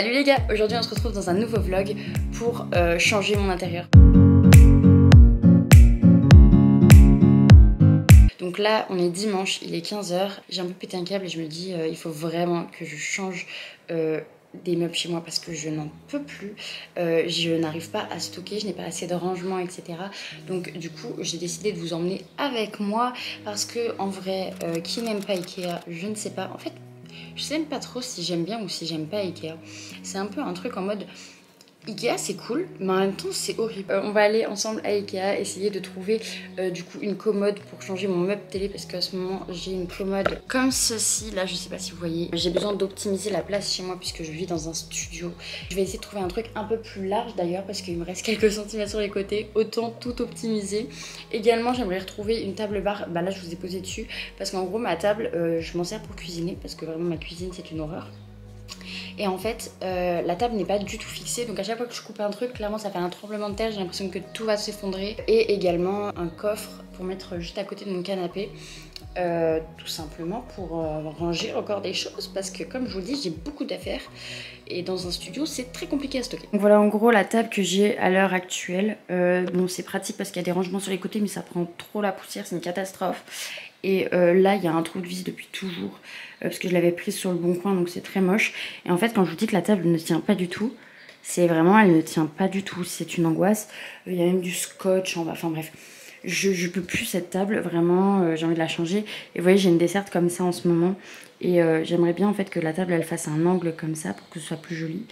Salut les gars, aujourd'hui on se retrouve dans un nouveau vlog pour changer mon intérieur. Donc là on est dimanche, il est 15 h, j'ai un peu pété un câble et je me dis il faut vraiment que je change des meubles chez moi parce que je n'en peux plus. Je n'arrive pas à stocker, je n'ai pas assez de rangement, etc. Donc du coup j'ai décidé de vous emmener avec moi parce que en vrai qui n'aime pas Ikea, je ne sais pas. En fait je sais même pas trop si j'aime bien ou si j'aime pas Ikea. C'est un peu un truc en mode Ikea c'est cool mais en même temps c'est horrible. On va aller ensemble à Ikea essayer de trouver du coup une commode pour changer mon meuble télé parce qu'à ce moment j'ai une commode comme ceci là, je sais pas si vous voyez. J'ai besoin d'optimiser la place chez moi puisque je vis dans un studio. Je vais essayer de trouver un truc un peu plus large d'ailleurs parce qu'il me reste quelques centimètres sur les côtés, autant tout optimiser. Également j'aimerais retrouver une table bar, bah là je vous ai posé dessus parce qu'en gros ma table je m'en sers pour cuisiner parce que vraiment ma cuisine c'est une horreur. Et en fait, la table n'est pas du tout fixée. Donc à chaque fois que je coupe un truc, clairement ça fait un tremblement de terre. J'ai l'impression que tout va s'effondrer. Et également un coffre pour mettre juste à côté de mon canapé. Tout simplement pour ranger encore des choses. Parce que comme je vous le dis, j'ai beaucoup d'affaires. Et dans un studio, c'est très compliqué à stocker. Donc voilà en gros la table que j'ai à l'heure actuelle. Bon c'est pratique parce qu'il y a des rangements sur les côtés. Mais ça prend trop la poussière, c'est une catastrophe. Et là il y a un trou de vis depuis toujours parce que je l'avais prise sur le bon coin donc c'est très moche. Et en fait quand je vous dis que la table ne tient pas du tout, c'est vraiment elle ne tient pas du tout, c'est une angoisse. Il y a même du scotch en bas, enfin bref. Je peux plus cette table, vraiment j'ai envie de la changer. Et vous voyez j'ai une desserte comme ça en ce moment. Et j'aimerais bien en fait que la table elle fasse un angle comme ça pour que ce soit plus joli.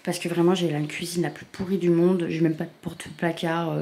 Parce que vraiment j'ai la cuisine la plus pourrie du monde. J'ai même pas de porte-placard.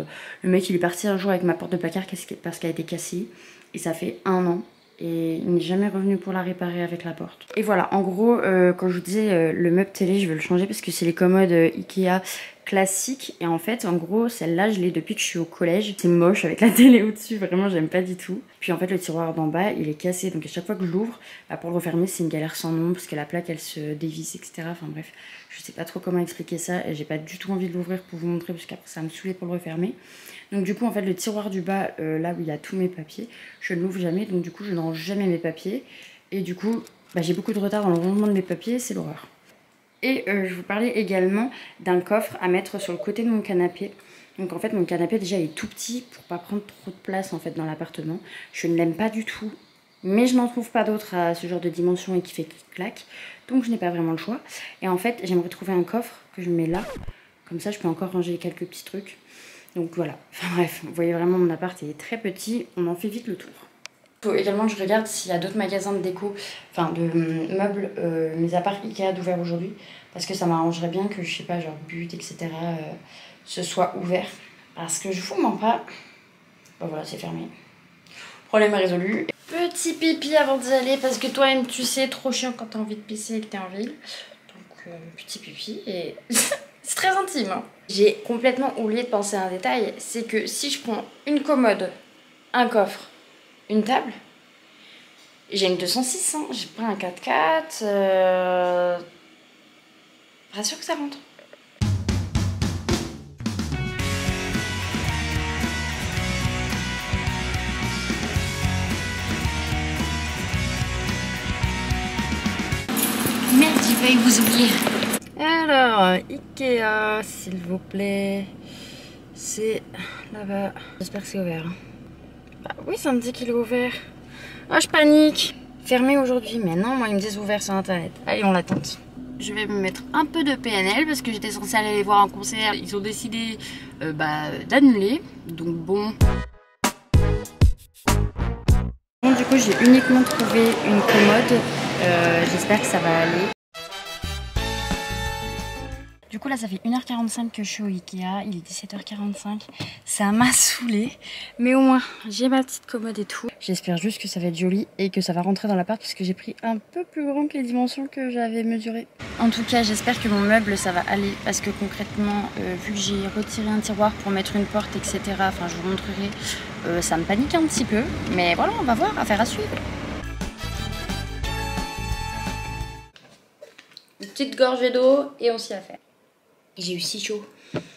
Le mec il est parti un jour avec ma porte de placard parce qu'elle a été cassée. Et ça fait 1 an. Et il n'est jamais revenu pour la réparer avec la porte. Et voilà, en gros, quand je vous disais le meuble télé, je veux le changer parce que c'est les commodes Ikea classiques. Et en fait, en gros, celle-là, je l'ai depuis que je suis au collège. C'est moche avec la télé au-dessus, vraiment, j'aime pas du tout. Puis en fait, le tiroir d'en bas, il est cassé. Donc à chaque fois que je l'ouvre, bah, pour le refermer, c'est une galère sans nom parce que la plaque, elle se dévisse, etc. Enfin bref, je sais pas trop comment expliquer ça. Et j'ai pas du tout envie de l'ouvrir pour vous montrer parce qu'après, ça va me saouler pour le refermer. Donc du coup en fait le tiroir du bas, là où il y a tous mes papiers, je ne l'ouvre jamais, donc du coup je ne range jamais mes papiers. Et du coup bah, j'ai beaucoup de retard dans le rangement de mes papiers, c'est l'horreur. Et je vous parlais également d'un coffre à mettre sur le côté de mon canapé. Donc en fait mon canapé déjà il est tout petit pour pas prendre trop de place en fait dans l'appartement. Je ne l'aime pas du tout, mais je n'en trouve pas d'autres à ce genre de dimension et qui fait clic-clac. Donc je n'ai pas vraiment le choix. Et en fait j'aimerais trouver un coffre que je mets là. Comme ça je peux encore ranger quelques petits trucs. Donc voilà, enfin bref, vous voyez vraiment mon appart est très petit, on en fait vite le tour. Il faut également que je regarde s'il y a d'autres magasins de déco, enfin de meubles, mes apparts Ikea d'ouvert aujourd'hui. Parce que ça m'arrangerait bien que, je sais pas, genre But, etc. Ce soit ouvert. Parce que je vous mens pas, bon voilà c'est fermé. Problème résolu. Petit pipi avant d'y aller parce que toi-même tu sais, trop chiant quand t'as envie de pisser et que t'es en ville. Donc petit pipi et... c'est très intime. Hein. J'ai complètement oublié de penser à un détail, c'est que si je prends une commode, un coffre, une table, j'ai une 206, hein, j'ai pas un 4x4, pas sûr que ça rentre. Merde, j'ai failli vous oublier. Alors, Ikea, s'il vous plaît, c'est là-bas. J'espère que c'est ouvert. Bah oui, ça me dit qu'il est ouvert. Oh, je panique. Fermé aujourd'hui, mais non, moi ils me disent ouvert sur internet. Allez, on l'attente. Je vais me mettre un peu de PNL parce que j'étais censée aller les voir en concert. Ils ont décidé d'annuler, donc bon. Bon, du coup, j'ai uniquement trouvé une commode. J'espère que ça va aller. Du coup là ça fait 1h45 que je suis au Ikea, il est 17h45, ça m'a saoulée, mais au moins j'ai ma petite commode et tout. J'espère juste que ça va être joli et que ça va rentrer dans l'appart parce que j'ai pris un peu plus grand que les dimensions que j'avais mesurées. En tout cas j'espère que mon meuble ça va aller parce que concrètement vu que j'ai retiré un tiroir pour mettre une porte etc, enfin je vous montrerai, ça me panique un petit peu, mais voilà on va voir, affaire à suivre. Une petite gorgée d'eau et on s'y affaire. J'ai eu si chaud.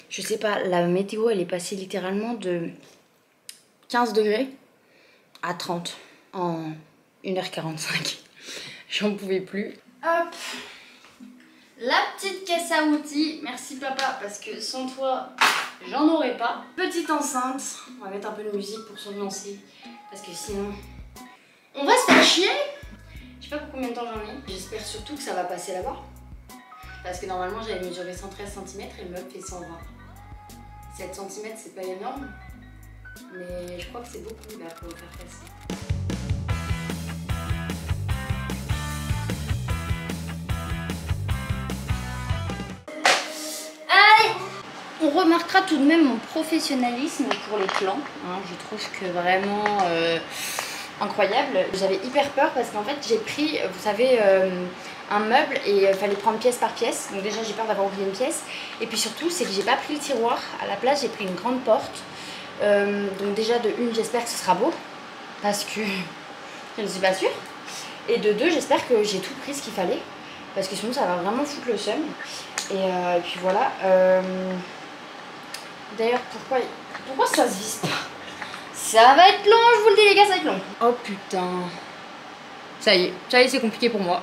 Je sais pas, la météo elle est passée littéralement de 15 degrés à 30 en 1h45. J'en pouvais plus. Hop. La petite caisse à outils, merci papa, parce que sans toi, j'en aurais pas. Petite enceinte, on va mettre un peu de musique pour s'ambiancer, parce que sinon, on va se faire chier. Je sais pas pour combien de temps j'en ai. J'espère surtout que ça va passer là-bas. Parce que normalement, j'avais mesuré 113 cm et le meuble fait 120. 7 cm, c'est pas énorme, mais je crois que c'est beaucoup là pour le faire passer. On remarquera tout de même mon professionnalisme pour les plans. Hein, je trouve que vraiment incroyable. J'avais hyper peur parce qu'en fait j'ai pris, vous savez, un meuble et il fallait prendre pièce par pièce. Donc déjà j'ai peur d'avoir oublié une pièce. Et puis surtout c'est que j'ai pas pris le tiroir. À la place j'ai pris une grande porte. Donc déjà de une j'espère que ce sera beau parce que je ne suis pas sûre. Et de deux j'espère que j'ai tout pris ce qu'il fallait. Parce que sinon ça va vraiment foutre le seum. Et puis voilà. D'ailleurs, pourquoi ça se visse pas? Ça va être long, je vous le dis les gars, ça va être long. Oh putain. Ça y est, c'est compliqué pour moi.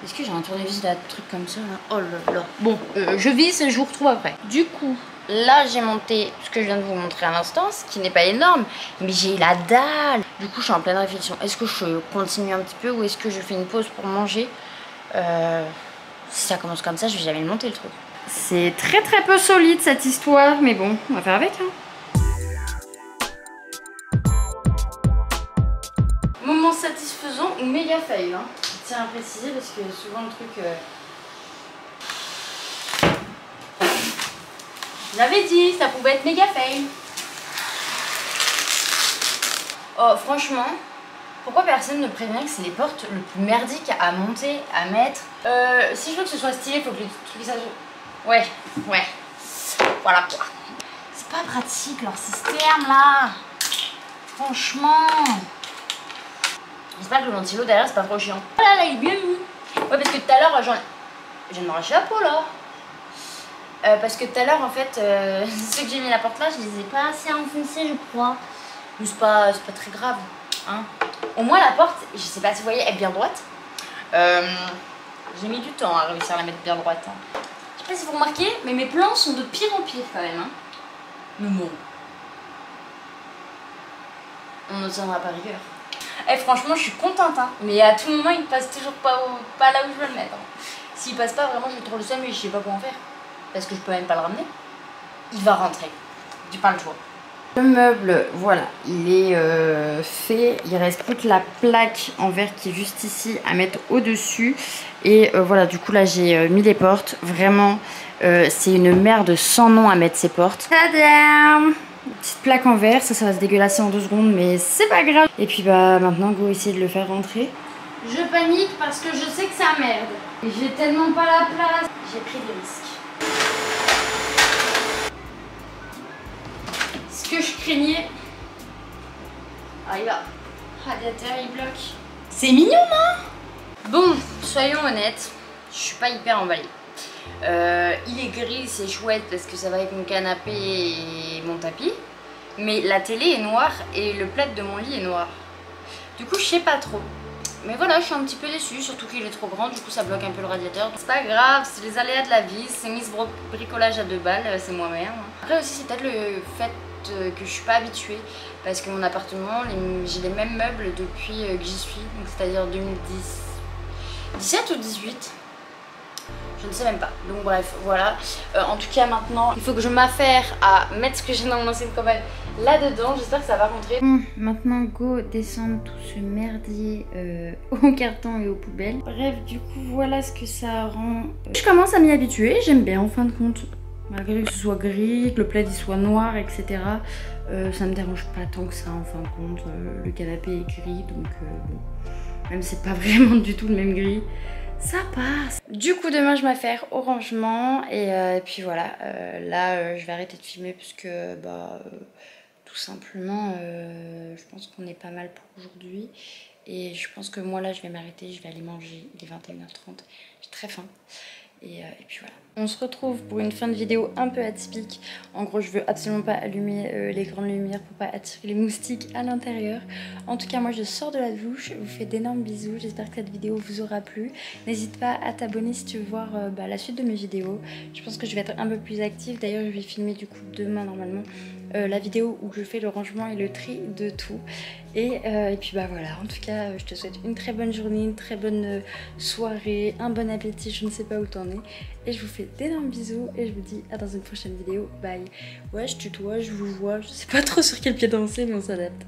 Est-ce que j'ai un tournevis là, truc comme ça là? Oh là là. Bon, je visse et je vous retrouve après. Du coup, là j'ai monté ce que je viens de vous montrer à l'instant, ce qui n'est pas énorme, mais j'ai la dalle. Du coup, je suis en pleine réflexion. Est-ce que je continue un petit peu ou est-ce que je fais une pause pour manger? Si ça commence comme ça, je vais jamais le monter le truc. C'est très peu solide cette histoire, mais bon, on va faire avec. Hein. Moment satisfaisant ou méga fail. Hein. Je tiens à préciser parce que souvent le truc... Je l'avais dit, ça pouvait être méga fail. Oh, franchement, pourquoi personne ne prévient que c'est les portes le plus merdique à monter, à mettre? Si je veux que ce soit stylé, il faut que le truc ça... Ouais. Voilà quoi. C'est pas pratique leur système là. Franchement. J'espère que le ventilo derrière c'est pas trop chiant. Oh là, il est bien mis. Ouais, parce que tout à l'heure, je viens de m'arracher la peau là. Parce que tout à l'heure, en fait, ceux que j'ai mis la porte là, je les ai pas assez enfoncés, je crois. Mais c'est pas très grave. Hein. Au moins, la porte, je sais pas si vous voyez, elle est bien droite. J'ai mis du temps à réussir à la mettre bien droite. Hein. Je sais pas si vous remarquez, mais mes plans sont de pire en pire quand même. Hein. Mais bon. On ne tiendra pas rigueur. Eh, franchement, je suis contente. Hein. Mais à tout moment, il passe toujours pas là où je veux le mettre. Hein. S'il passe pas, vraiment, je vais trop le seum et je sais pas quoi en faire. Parce que je peux même pas le ramener. Il va rentrer. J'ai pas le choix. Le meuble, voilà, il est fait. Il reste plus que la plaque en verre qui est juste ici à mettre au-dessus. Et voilà, du coup là j'ai mis les portes. Vraiment, c'est une merde sans nom à mettre ces portes. Tadam! Petite plaque en verre, ça va se dégueulasser en 2 secondes, mais c'est pas grave. Et puis bah maintenant, go essayer de le faire rentrer. Je panique parce que je sais que ça merde. Et j'ai tellement pas la place. J'ai pris des risques. Ce que je craignais. Ah, il va. Radiateur, il bloque. C'est mignon, non? Bon, soyons honnêtes, je suis pas hyper emballée. Il est gris, c'est chouette parce que ça va avec mon canapé et mon tapis. Mais la télé est noire et le plaid de mon lit est noir. Du coup, je sais pas trop. Mais voilà, je suis un petit peu déçue, surtout qu'il est trop grand, du coup ça bloque un peu le radiateur. C'est pas grave, c'est les aléas de la vie, c'est mis ce bricolage à 2 balles, c'est moi-même. Après aussi, c'est peut-être le fait que je suis pas habituée, parce que mon appartement, j'ai les mêmes meubles depuis que j'y suis, donc c'est-à-dire 2017 ou 18. Je ne sais même pas. Donc bref, voilà. En tout cas, maintenant, il faut que je m'affaire à mettre ce que j'ai dans mon ancienne commode là-dedans. J'espère que ça va rentrer. Bon, maintenant, go descendre tout ce merdier au carton et aux poubelles. Bref, du coup, voilà ce que ça rend. Je commence à m'y habituer. J'aime bien, en fin de compte. Malgré que ce soit gris, que le plaid il soit noir, etc. Ça me dérange pas tant que ça, en fin de compte. Le canapé est gris, donc bon. Même si c'est pas vraiment du tout le même gris. Ça passe. Du coup demain je m'affaire au rangement et puis voilà, là je vais arrêter de filmer parce que tout simplement je pense qu'on est pas mal pour aujourd'hui et je pense que moi là je vais m'arrêter, je vais aller manger, il est 21h30, j'ai très faim Et puis voilà. On se retrouve pour une fin de vidéo un peu atypique. En gros, je veux absolument pas allumer les grandes lumières pour pas attirer les moustiques à l'intérieur. En tout cas, moi je sors de la douche, je vous fais d'énormes bisous. J'espère que cette vidéo vous aura plu. N'hésite pas à t'abonner si tu veux voir la suite de mes vidéos. Je pense que je vais être un peu plus active. D'ailleurs, je vais filmer du coup demain normalement la vidéo où je fais le rangement et le tri de tout. Et puis bah voilà, en tout cas, je te souhaite une très bonne journée, une très bonne soirée, un bon appétit, je ne sais pas où t'en es. Et je vous fais d'énormes bisous et je vous dis à dans une prochaine vidéo. Bye. Ouais, je tutoie, je vous vois, je sais pas trop sur quel pied danser mais on s'adapte.